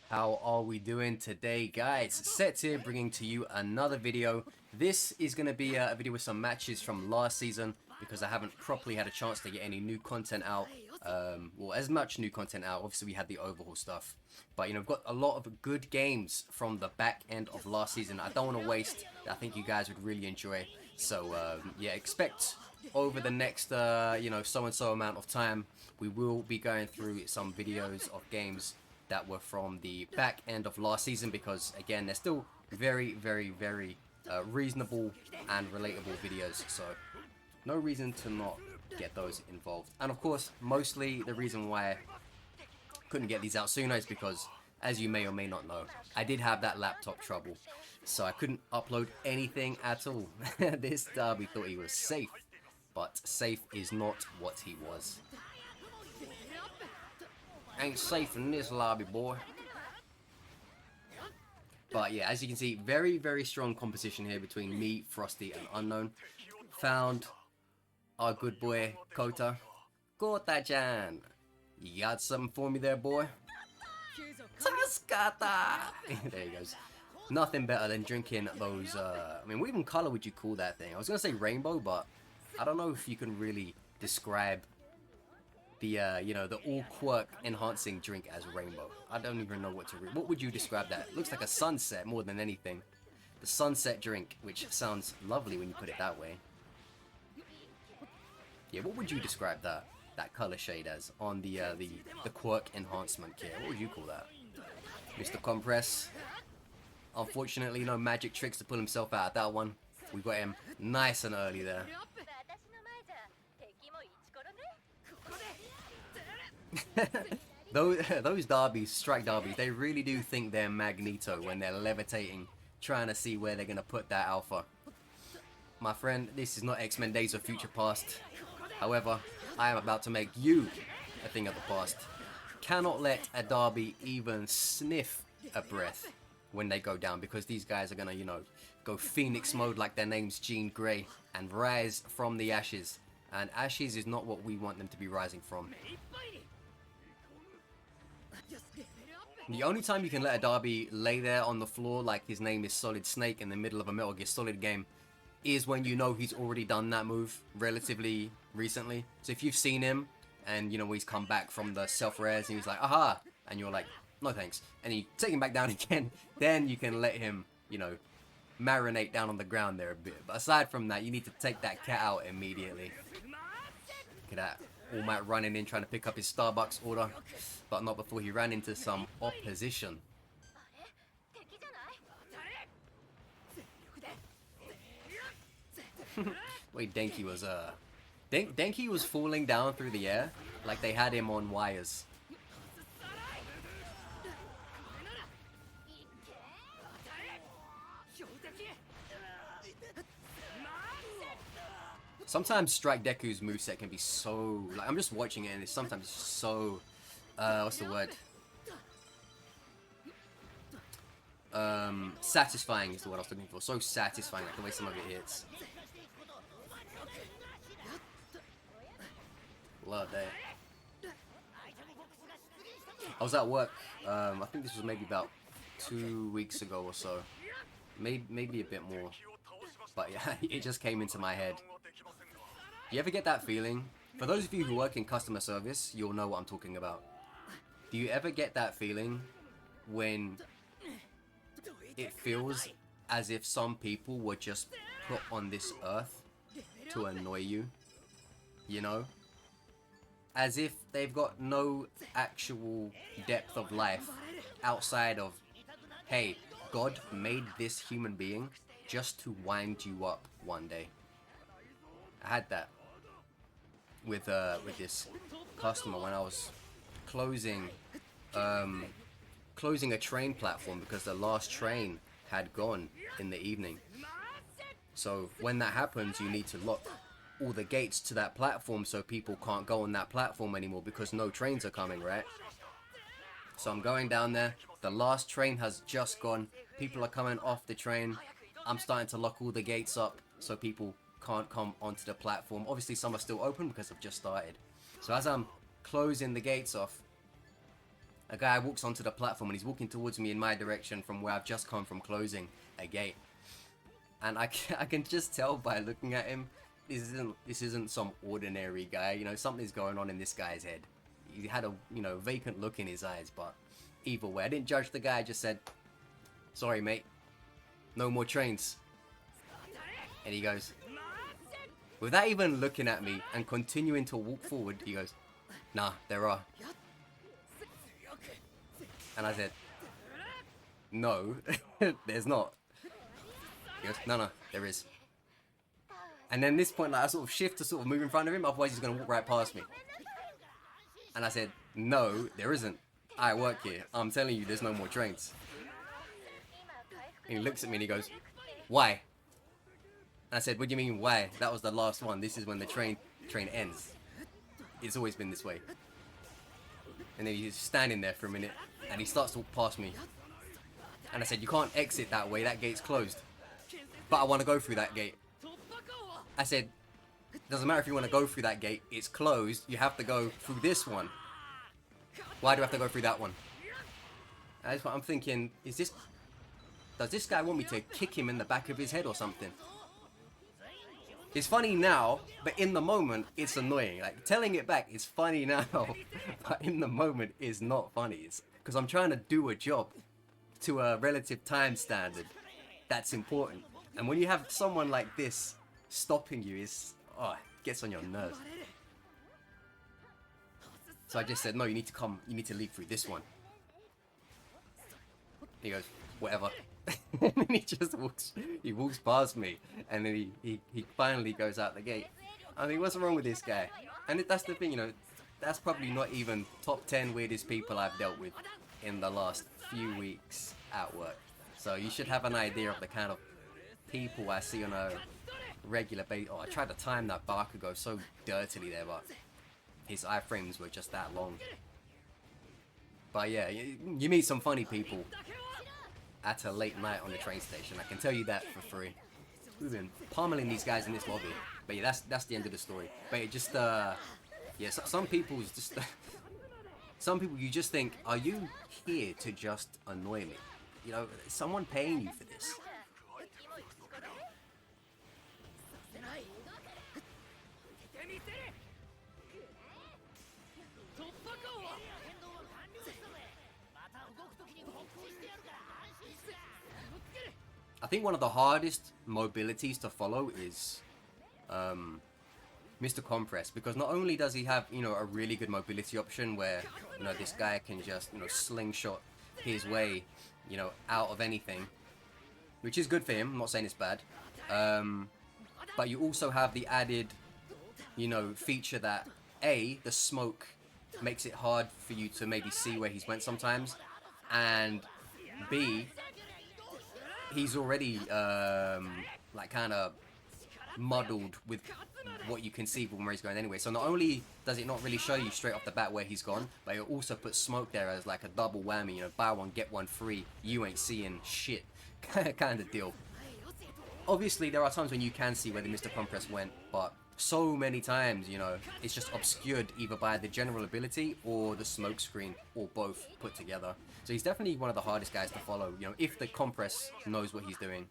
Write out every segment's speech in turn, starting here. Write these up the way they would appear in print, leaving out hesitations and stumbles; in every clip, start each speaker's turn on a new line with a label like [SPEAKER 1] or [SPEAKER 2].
[SPEAKER 1] How are we doing today, guys? Sets here bringing to you another video. This is going to be a video with some matches from last season because I haven't properly had a chance to get any new content out. Well, as much new content out. Obviously, we had the overhaul stuff. But, we've got a lot of good games from the back end of last season. I don't want to waste. I think you guys would really enjoy. So, yeah, expect over the next, so-and-so amount of time, we will be going through some videos of games that were from the back end of last season because again they're still very reasonable and relatable videos, so no reason to not get those involved. And of course, mostly the reason why I couldn't get these out sooner is because, as you may or may not know, I did have that laptop trouble, so I couldn't upload anything at all. This Derby thought he was safe, but safe is not what he was. Ain't safe in this lobby, boy. But yeah, as you can see, very strong competition here between me, Frosty, and Unknown. Found our good boy, Kota. Kota-chan! You got something for me there, boy? Taskata! There he goes. Nothing better than drinking those, what even color would you call that thing? I was gonna say rainbow, but I don't know if you can really describe the the all quirk enhancing drink as rainbow. I don't even know what would you describe that? It looks like a sunset more than anything. The sunset drink, which sounds lovely when you put it that way. Yeah, what would you describe that color shade as on the quirk enhancement kit? What would you call that? Mr. Compress. Unfortunately, no magic tricks to pull himself out of that one. We got him nice and early there. those derbies, strike derbies, they really do think they're Magneto when they're levitating, trying to see where they're going to put that alpha. My friend, this is not X-Men Days of Future Past. However, I am about to make you a thing of the past. Cannot let a derby even sniff a breath when they go down, because these guys are going to, go Phoenix mode like their name's Jean Grey and rise from the ashes. And ashes is not what we want them to be rising from. The only time you can let a derby lay there on the floor like his name is Solid Snake in the middle of a Metal Gear Solid game is when you know he's already done that move relatively recently. So if you've seen him and he's come back from the self-res and he's like, aha, and you're like, no thanks, and you take him back down again, then you can let him, marinate down on the ground there a bit. But aside from that, you need to take that cat out immediately. Look at that. All Might running in trying to pick up his Starbucks order, but not before he ran into some opposition. Wait, Denki was Denki was falling down through the air like they had him on wires. Sometimes Strike Deku's moveset can be so, like, I'm just watching it and it's sometimes so, what's the word? Satisfying is the word I was looking for. So satisfying, like the way some of it hits. Love that. I was at work, I think this was maybe about 2 weeks ago or so. Maybe a bit more. But yeah, it just came into my head. You ever get that feeling? For those of you who work in customer service, you'll know what I'm talking about. Do you ever get that feeling when it feels as if some people were just put on this earth to annoy you? As if they've got no actual depth of life outside of, hey, God made this human being just to wind you up one day. I had that with this customer when I was closing a train platform because the last train had gone in the evening. So when that happens, you need to lock all the gates to that platform so people can't go on that platform anymore because no trains are coming, right? So I'm going down there, the last train has just gone, people are coming off the train, I'm starting to lock all the gates up so people can't come onto the platform. Obviously some are still open because I've just started. So as I'm closing the gates off, A guy walks onto the platform and he's walking towards me in my direction from where I've just come from closing a gate. And I can just tell by looking at him, this isn't some ordinary guy. You know, something's going on in this guy's head. He had a, you know, vacant look in his eyes, but either way, I didn't judge the guy. I just said, sorry, mate, no more trains. And he goes, without even looking at me and continuing to walk forward, he goes, nah, there are. And I said, no, there's not. He goes, no, there is. And then at this point, like, I sort of shift to sort of move in front of him, otherwise he's going to walk right past me. And I said, no, there isn't. I work here. I'm telling you, there's no more trains. And he looks at me and he goes, why? And I said, what do you mean, why? That was the last one. This is when the train ends. It's always been this way. And then he's standing there for a minute, and he starts to walk past me. And I said, you can't exit that way, that gate's closed. But I want to go through that gate. I said, doesn't matter if you want to go through that gate, it's closed, you have to go through this one. Why do I have to go through that one? And I'm thinking, does this guy want me to kick him in the back of his head or something? It's funny now, but in the moment, it's annoying. Like, telling it back is funny now, but in the moment, it's not funny. It's because I'm trying to do a job to a relative time standard that's important. And when you have someone like this stopping you, it gets on your nerves. So I just said, no, you need to leave through this one. He goes, whatever. And then he walks past me, and then he finally goes out the gate. I mean, what's wrong with this guy? And that's the thing, you know, that's probably not even top 10 weirdest people I've dealt with in the last few weeks at work. So you should have an idea of the kind of people I see on a regular basis. Oh, I tried to time that Bakugo so dirtily there, but his iframes were just that long. But yeah, you meet some funny people at a late night on the train station. I can tell you that for free. We've been pummeling these guys in this lobby. But yeah, that's the end of the story. But it just, yeah, some people just, some people you just think, are you here to just annoy me? You know, is someone paying you for this? I think one of the hardest mobilities to follow is Mr. Compress, because not only does he have, you know, a really good mobility option where, you know, this guy can just, you know, slingshot his way, you know, out of anything, which is good for him. I'm not saying it's bad, but you also have the added, you know, feature that A, the smoke makes it hard for you to maybe see where he's went sometimes, and B, he's already like kind of muddled with what you can see from where he's going anyway. So not only does it not really show you straight off the bat where he's gone, but it also puts smoke there as like a double whammy, you know, buy one get one free, you ain't seeing shit kind of deal. Obviously there are times when you can see where the Mr. Compress went, but so many times, you know, it's just obscured either by the general ability or the smoke screen, or both put together. So he's definitely one of the hardest guys to follow, you know, if the Compress knows what he's doing.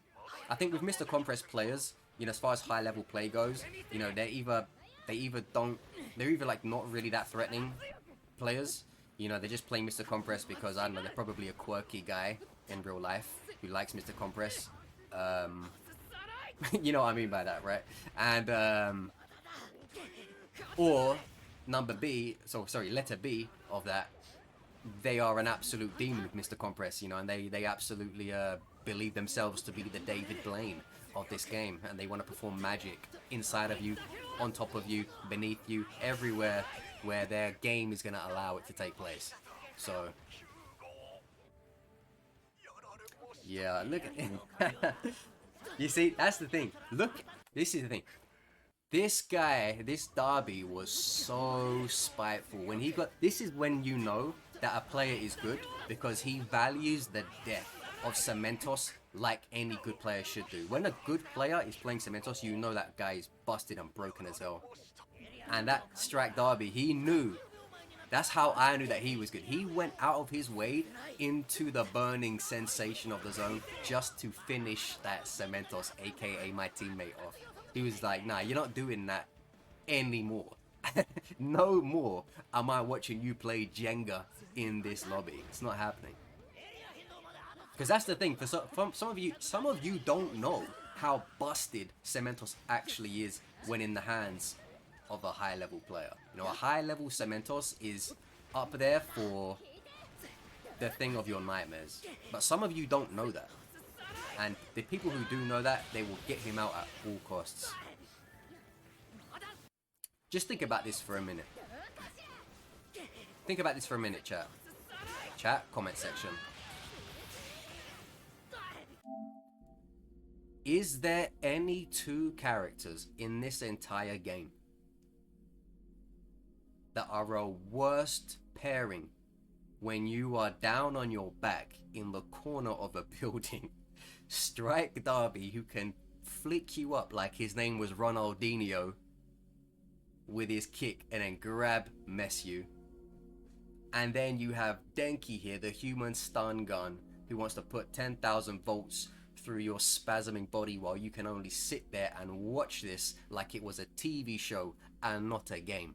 [SPEAKER 1] I think with Mr. Compress players, you know, as far as high level play goes, you know, they're either like not really that threatening players. You know, they're just playing Mr. Compress because, I don't know, they're probably a quirky guy in real life who likes Mr. Compress. You know what I mean by that, right? And or letter B of that, they are an absolute demon with Mr. Compress, you know, and they absolutely believe themselves to be the David Blaine of this game, and they want to perform magic inside of you, on top of you, beneath you, everywhere where their game is going to allow it to take place. So yeah, look at you see, that's the thing. Look, this is the thing. This guy, this Derby was so spiteful. When he got, this is when you know that a player is good, because he values the death of Cementos like any good player should do. When a good player is playing Cementos, you know that guy is busted and broken as hell. And that Strike Derby, he knew That's how I knew that he was good. He went out of his way into the burning sensation of the zone just to finish that Cementos, aka my teammate, off. He was like, nah, you're not doing that anymore. No more am I watching you play Jenga in this lobby. It's not happening. Because that's the thing. For some of you don't know how busted Cementos actually is when in the hands of a high level player. You know, a high level Cementos is up there for the thing of your nightmares. But some of you don't know that. And the people who do know that, they will get him out at all costs. Just think about this for a minute. Think about this for a minute, chat. Chat, comment section. Is there any two characters in this entire game that are a worst pairing when you are down on your back in the corner of a building? Strike Derby, who can flick you up like his name was Ronaldinho with his kick and then grab mess you. And then you have Denki here, the human stun gun, who wants to put 10,000 volts through your spasming body while you can only sit there and watch this like it was a TV show and not a game.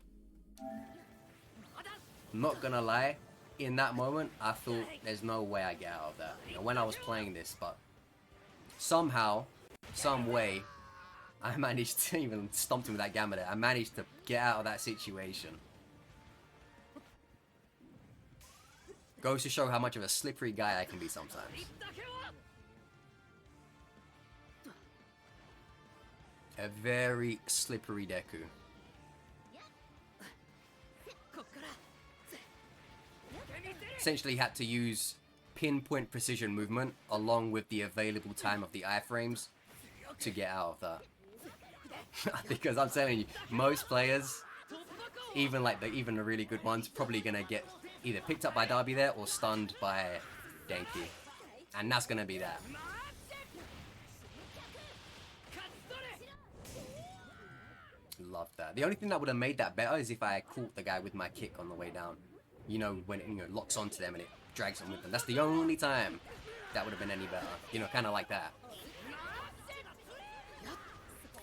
[SPEAKER 1] Not gonna lie, in that moment I thought there's no way I get out of that, you know, when I was playing this, but somehow, some way, I managed to even stomp him with that gamma there. I managed to get out of that situation. Goes to show how much of a slippery guy I can be sometimes. A very slippery Deku. Essentially had to use pinpoint precision movement along with the available time of the iframes to get out of that. Because I'm telling you, most players, even the really good ones, probably gonna get either picked up by Derby there or stunned by Denki. And that's gonna be that. Love that. The only thing that would have made that better is if I caught the guy with my kick on the way down. You know, when it locks onto them and it drags them with them. That's the only time that would have been any better. You know, kind of like that.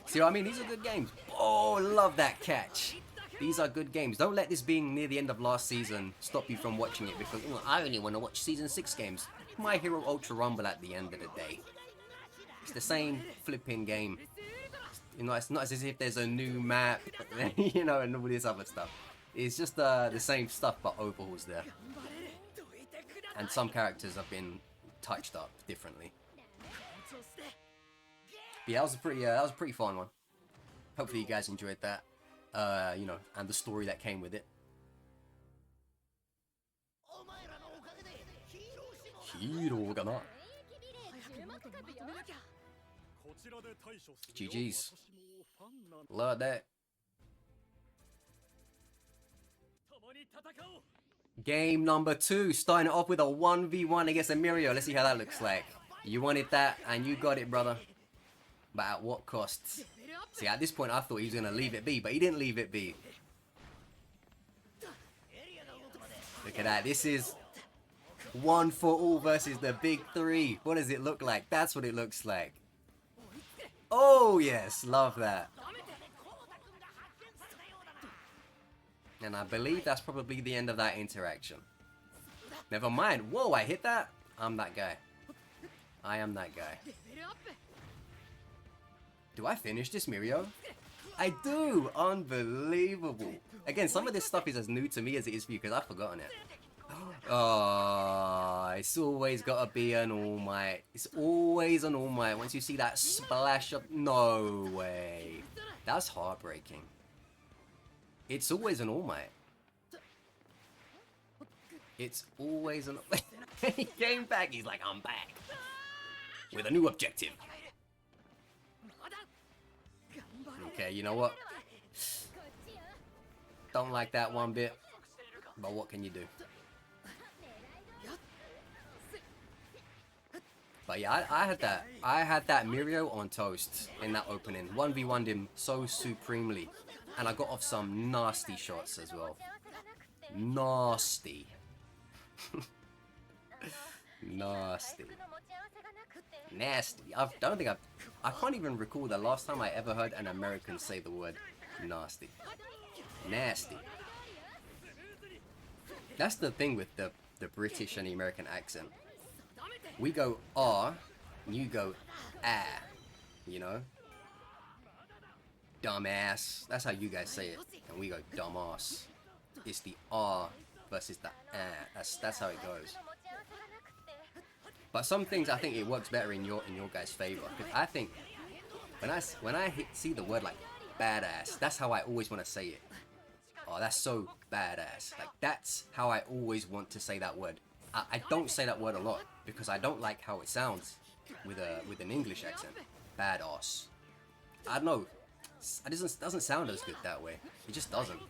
[SPEAKER 1] See what I mean? These are good games. Oh, love that catch. These are good games. Don't let this being near the end of last season stop you from watching it, because I only want to watch Season 6 games. My Hero Ultra Rumble at the end of the day. It's the same flipping game. You know, it's not as if there's a new map, you know, and all this other stuff. It's just the same stuff, but overhauls there. And some characters have been touched up differently. But yeah, that was a pretty fun one. Hopefully you guys enjoyed that. You know, and the story that came with it. Hero ga na. GG's. Love that. Game number 2, starting it off with a 1v1 against a Mirio. Let's see how that looks like. You wanted that, and you got it, brother. But at what cost? See, at this point, I thought he was going to leave it be, but he didn't leave it be. Look at that. This is one for all versus the big 3. What does it look like? That's what it looks like. Oh, yes. Love that. And I believe that's probably the end of that interaction. Never mind. Whoa, I hit that? I'm that guy. I am that guy. Do I finish this, Mirio? I do! Unbelievable. Again, some of this stuff is as new to me as it is for you, because I've forgotten it. Oh, it's always got to be an All Might. It's always an All Might. Once you see that splash of... No way. That's heartbreaking. It's always an All Might. It's always an... He came back. He's like, I'm back. With a new objective. Okay, you know what? Don't like that one bit. But what can you do? But yeah, I had that Mirio on toast in that opening. 1v1'd him so supremely. And I got off some nasty shots as well. Nasty. Nasty. Nasty. I can't even recall the last time I ever heard an American say the word nasty. Nasty. That's the thing with the British and the American accent. We go R, and you go ah, you know? Dumbass. That's how you guys say it. And we go dumbass. It's the R versus the ah. That's how it goes. But some things I think it works better in your guys' favor. Because I think when I see the word like badass, that's how I always want to say it. Oh, that's so badass. Like that's how I always want to say that word. I don't say that word a lot because I don't like how it sounds with an English accent. Badass. I don't know. It doesn't sound as good that way. It just doesn't.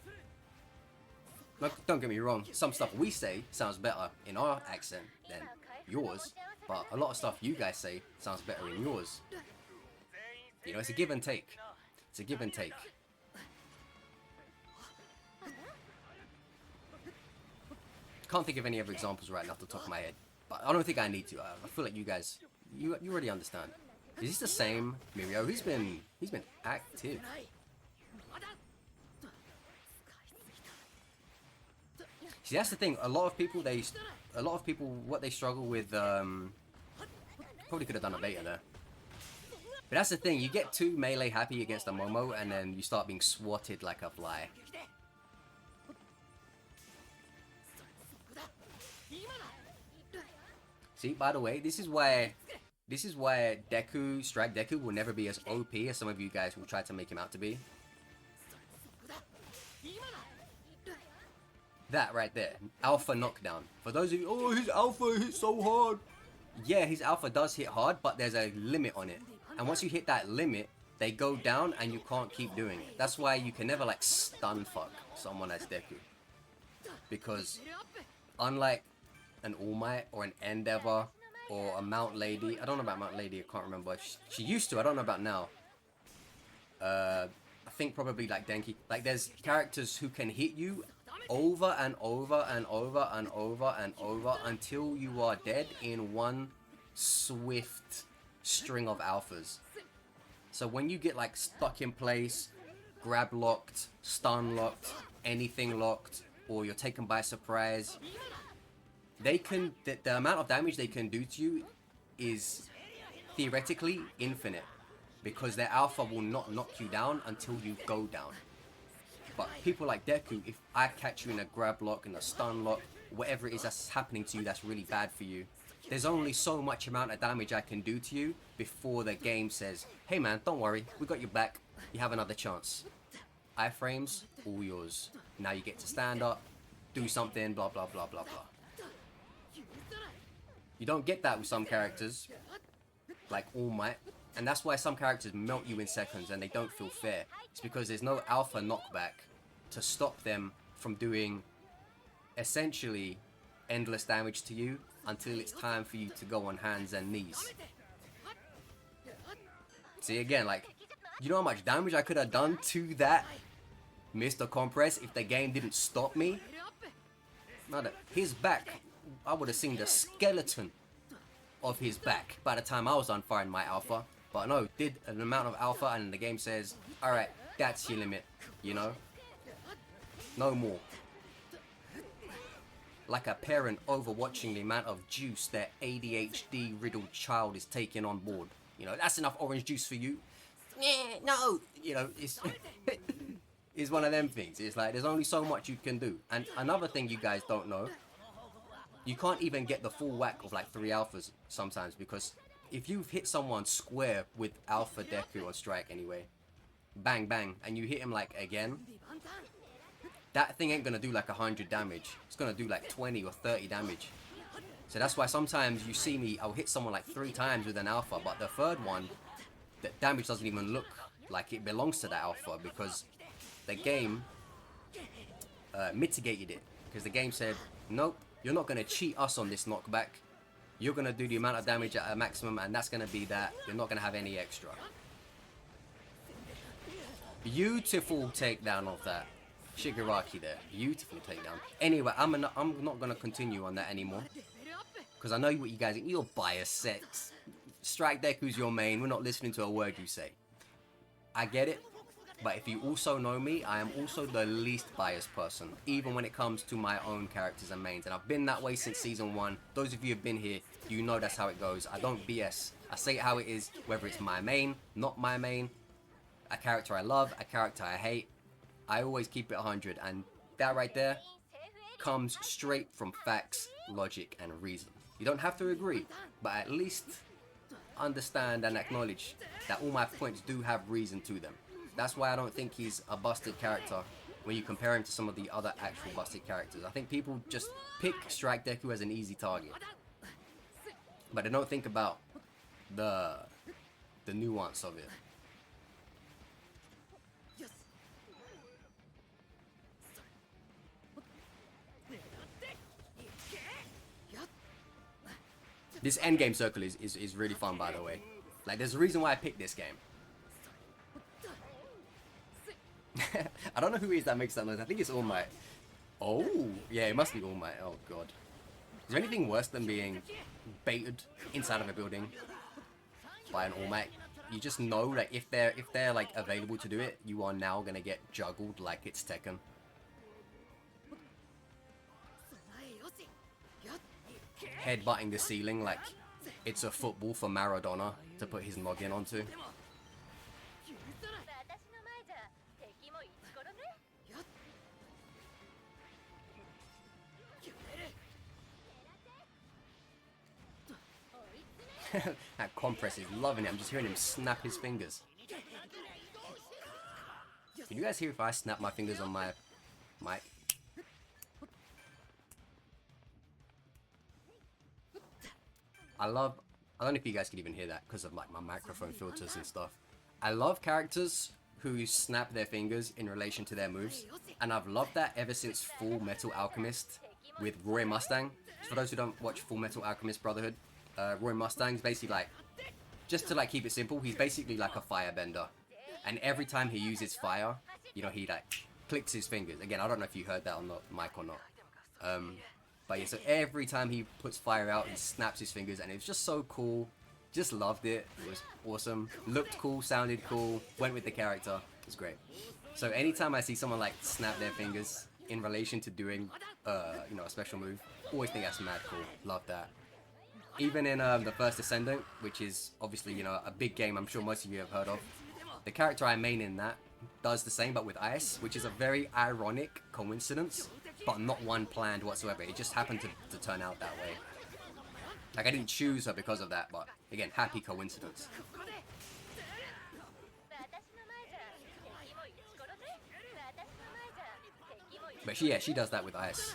[SPEAKER 1] Like, don't get me wrong. Some stuff we say sounds better in our accent than yours, but a lot of stuff you guys say sounds better in yours. You know, it's a give and take. It's a give and take. Can't think of any other examples right now off the top of my head, but I don't think I need to. I feel like you guys, you already understand. Is this the same mhur? He's been active. See, that's the thing. A lot of people what they struggle with. Probably could have done a beta there. But that's the thing. You get too melee happy against a Momo, and then you start being swatted like a fly. See, by the way, this is why Deku, Strike Deku, will never be as OP as some of you guys will try to make him out to be. That right there, alpha knockdown. For those of you, oh, his alpha hits so hard. Yeah, his alpha does hit hard, but there's a limit on it. And once you hit that limit, they go down and you can't keep doing it. That's why you can never like stun fuck someone as Deku. Because unlike an All Might or an Endeavor or a Mount Lady, I don't know about Mount Lady, I can't remember. She used to, I don't know about now. I think probably like Denki. Like there's characters who can hit you over and over and over and over and over until you are dead in one swift string of alphas. So when you get like stuck in place, grab locked, stun locked, anything locked, or you're taken by surprise, they can, the amount of damage they can do to you is theoretically infinite, because their alpha will not knock you down until you go down. But people like Deku, if I catch you in a grab lock, in a stun lock, whatever it is that's happening to you that's really bad for you, there's only so much amount of damage I can do to you before the game says, hey man, don't worry, we got your back, you have another chance. Iframes, all yours. Now you get to stand up, do something, blah blah blah blah blah. You don't get that with some characters, like All Might, and that's why some characters melt you in seconds and they don't feel fair. It's because there's no alpha knockback to stop them from doing essentially endless damage to you until it's time for you to go on hands and knees. See, again, like, you know how much damage I could have done to that Mr. Compress if the game didn't stop me? His back, I would have seen the skeleton of his back by the time I was done firing my alpha. But no, did an amount of alpha and the game says, alright, that's your limit, you know? No more. Like a parent overwatching the amount of juice their ADHD riddled child is taking on board. You know, that's enough orange juice for you. No! You know, it's it's one of them things. It's like, there's only so much you can do. And another thing you guys don't know, you can't even get the full whack of like 3 alphas sometimes, because if you've hit someone square with Alpha Deku or Strike anyway, bang bang, and you hit him like again, that thing ain't gonna do like 100 damage. It's gonna do like 20 or 30 damage. So that's why sometimes you see me, I'll hit someone like 3 times with an alpha, but the third one, the damage doesn't even look like it belongs to that alpha, because the game mitigated it. Because the game said, nope, you're not gonna cheat us on this knockback. You're gonna do the amount of damage at a maximum, and that's gonna be that. You're not gonna have any extra. Beautiful takedown of that. Shigaraki there. Beautiful takedown. Anyway, I'm not going to continue on that anymore. Because I know what you guys think. You're biased, sex. Strike Deku's your main. We're not listening to a word you say. I get it. But if you also know me, I am also the least biased person. Even when it comes to my own characters and mains. And I've been that way since Season 1. Those of you who have been here, you know that's how it goes. I don't BS. I say it how it is. Whether it's my main, not my main. A character I love, a character I hate. I always keep it 100. And that right there comes straight from facts, logic, and reason. You don't have to agree, but at least understand and acknowledge that all my points do have reason to them. That's why I don't think he's a busted character when you compare him to some of the other actual busted characters. I think people just pick Strike Deku as an easy target, but they don't think about the nuance of it. This endgame circle is really fun, by the way. Like, there's a reason why I picked this game. I don't know who it is that makes that noise. I think it's All Might. Oh, yeah, it must be All Might. Oh, God. Is there anything worse than being baited inside of a building by an All Might? You just know that if they're like available to do it, you are now gonna get juggled like it's Tekken. Headbutting the ceiling like it's a football for Maradona to put his noggin onto. That compress is loving it. I'm just hearing him snap his fingers. Can you guys hear if I snap my fingers on my mic? I don't know if you guys can even hear that because of like my microphone filters and stuff. I love characters who snap their fingers in relation to their moves, and I've loved that ever since Full Metal Alchemist with Roy Mustang. For those who don't watch Full Metal Alchemist Brotherhood, Roy Mustang's basically like, just to like keep it simple, he's basically like a firebender, and every time he uses fire, you know, he like clicks his fingers. Again, I don't know if you heard that on the mic or not. But yeah, so every time he puts fire out, he snaps his fingers, and it was just so cool. Just loved it. It was awesome. Looked cool, sounded cool, went with the character. It was great. So anytime I see someone like snap their fingers in relation to doing, you know, a special move, always think that's mad cool. Love that. Even in the First Ascendant, which is obviously, you know, a big game I'm sure most of you have heard of, the character I main in that does the same but with ice, which is a very ironic coincidence, but not one planned whatsoever. It just happened to turn out that way. Like, I didn't choose her because of that, but again, happy coincidence. But she does that with ice.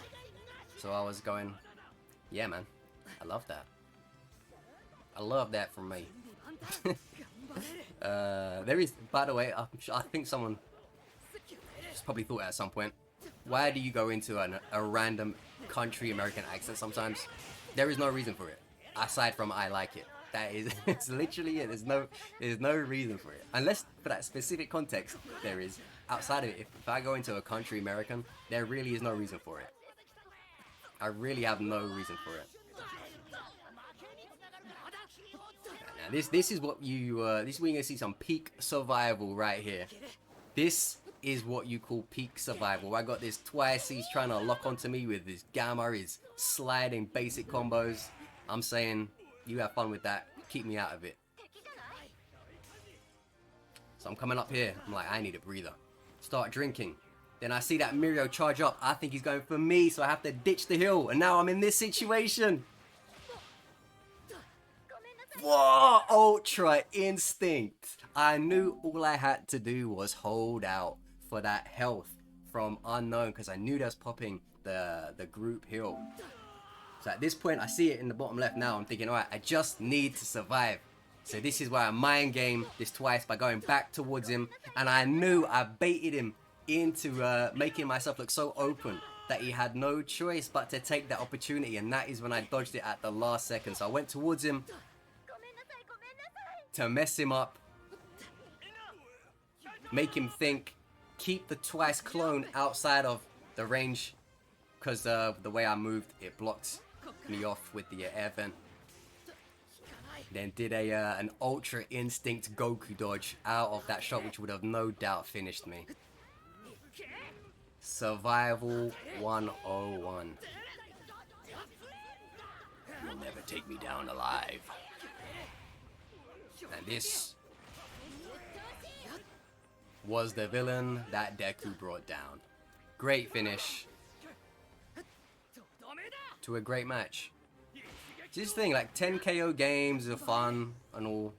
[SPEAKER 1] So I was going, yeah, man, I love that. I love that from me. There is, by the way, I think someone just probably thought at some point, why do you go into a random country American accent sometimes? There is no reason for it, aside from I like it. That is, it's literally it. There's no reason for it, unless for that specific context there is. Outside of it, if I go into a country American, there really is no reason for it. I really have no reason for it. Now, this is what you this is where you're gonna see some peak survival right here. This is what you call peak survival. I got this twice. He's trying to lock onto me with his gamma, his sliding basic combos. I'm saying, you have fun with that. Keep me out of it. So I'm coming up here. I'm like, I need a breather. Start drinking. Then I see that Mirio charge up. I think he's going for me, so I have to ditch the hill. And now I'm in this situation. Whoa! Ultra instinct. I knew all I had to do was hold out for that health from unknown, because I knew that was popping the group heal. So at this point, I see it in the bottom left now. I'm thinking, alright, I just need to survive. So this is why I mind game this twice by going back towards him. And I knew I baited him into making myself look so open that he had no choice but to take that opportunity. And that is when I dodged it at the last second. So I went towards him to mess him up, make him think keep the twice clone outside of the range, because the way I moved, it blocked me off with the air vent. Then did an ultra instinct Goku dodge out of that shot, which would have no doubt finished me. Survival 101. You'll never take me down alive. And this was the villain that Deku brought down. Great finish to a great match. This thing, like 10 KO games are fun and all,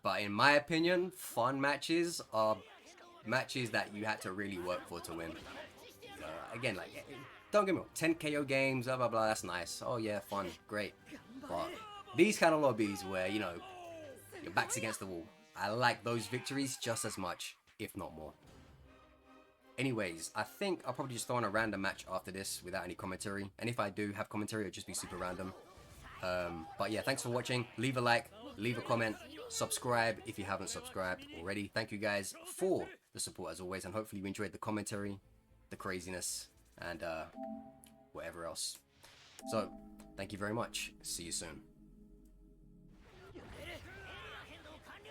[SPEAKER 1] but in my opinion, fun matches are matches that you had to really work for to win. Again, like, don't get me wrong, 10 KO games, blah blah blah, that's nice. Oh yeah, fun, great. But these kind of lobbies where, you know, your back's against the wall, I like those victories just as much, if not more. Anyways, I think I'll probably just throw on a random match after this without any commentary. And if I do have commentary, it'll just be super random. But yeah, thanks for watching. Leave a like, leave a comment, subscribe if you haven't subscribed already. Thank you guys for the support as always. And hopefully you enjoyed the commentary, the craziness, and whatever else. So, thank you very much. See you soon.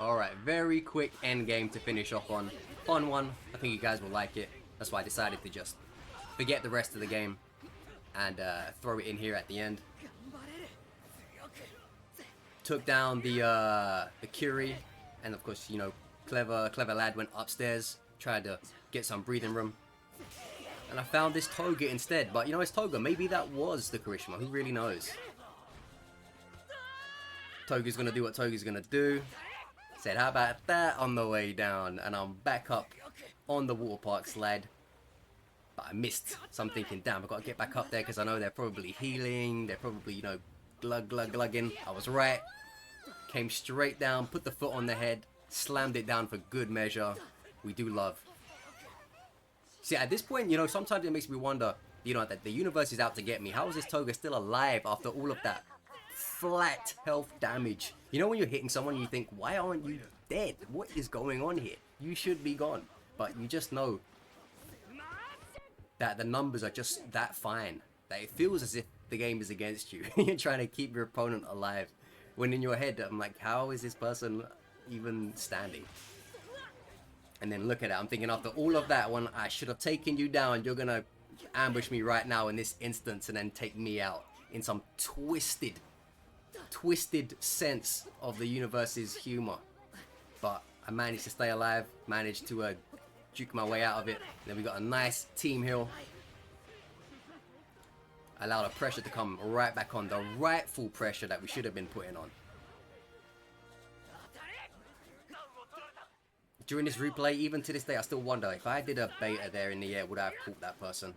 [SPEAKER 1] Alright, very quick endgame to finish off on. Fun one. I think you guys will like it. That's why I decided to just forget the rest of the game and throw it in here at the end. Took down the Curie, and of course, you know, clever lad went upstairs, tried to get some breathing room. And I found this Toga instead, but you know, it's Toga. Maybe that was the Karishma. Who really knows? Toga's gonna do what Toga's gonna do. Said, how about that on the way down? And I'm back up on the water park slide. But I missed. So I'm thinking, damn, I've got to get back up there because I know they're probably healing. They're probably, you know, glugging. I was right. Came straight down, put the foot on the head, slammed it down for good measure. We do love. See, at this point, you know, sometimes it makes me wonder, you know, that the universe is out to get me. How is this Toga still alive after all of that flat health damage? You know when you're hitting someone you think, why aren't you dead? What is going on here? You should be gone. But you just know that the numbers are just that fine, that it feels as if the game is against you. You're trying to keep your opponent alive, when in your head I'm like, how is this person even standing? And then look at it, I'm thinking after all of that, when I should have taken you down, you're gonna ambush me right now in this instance and then take me out in some twisted sense of the universe's humor. But I managed to stay alive, managed to juke my way out of it. Then we got a nice team heal. Allow the pressure to come right back on, the rightful pressure that we should have been putting on. During this replay, even to this day, I still wonder if I did a beta there in the air, would I have caught that person?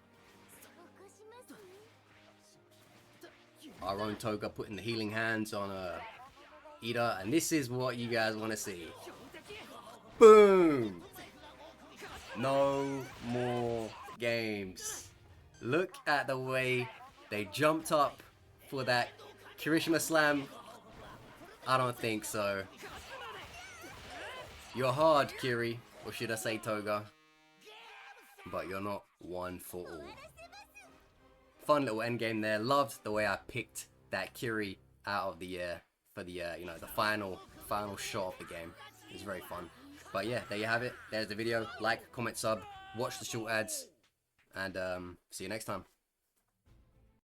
[SPEAKER 1] Our own Toga putting the healing hands on Ida, and this is what you guys want to see. Boom! No more games. Look at the way they jumped up for that Kirishima Slam. I don't think so. You're hard, Kiri, or should I say Toga, but you're not one for all. Fun little endgame there. Loved the way I picked that Kiri out of the air for the you know, the final shot of the game. It was very fun. But yeah, there you have it. There's the video. Like, comment, sub, watch the short ads, and see you next time.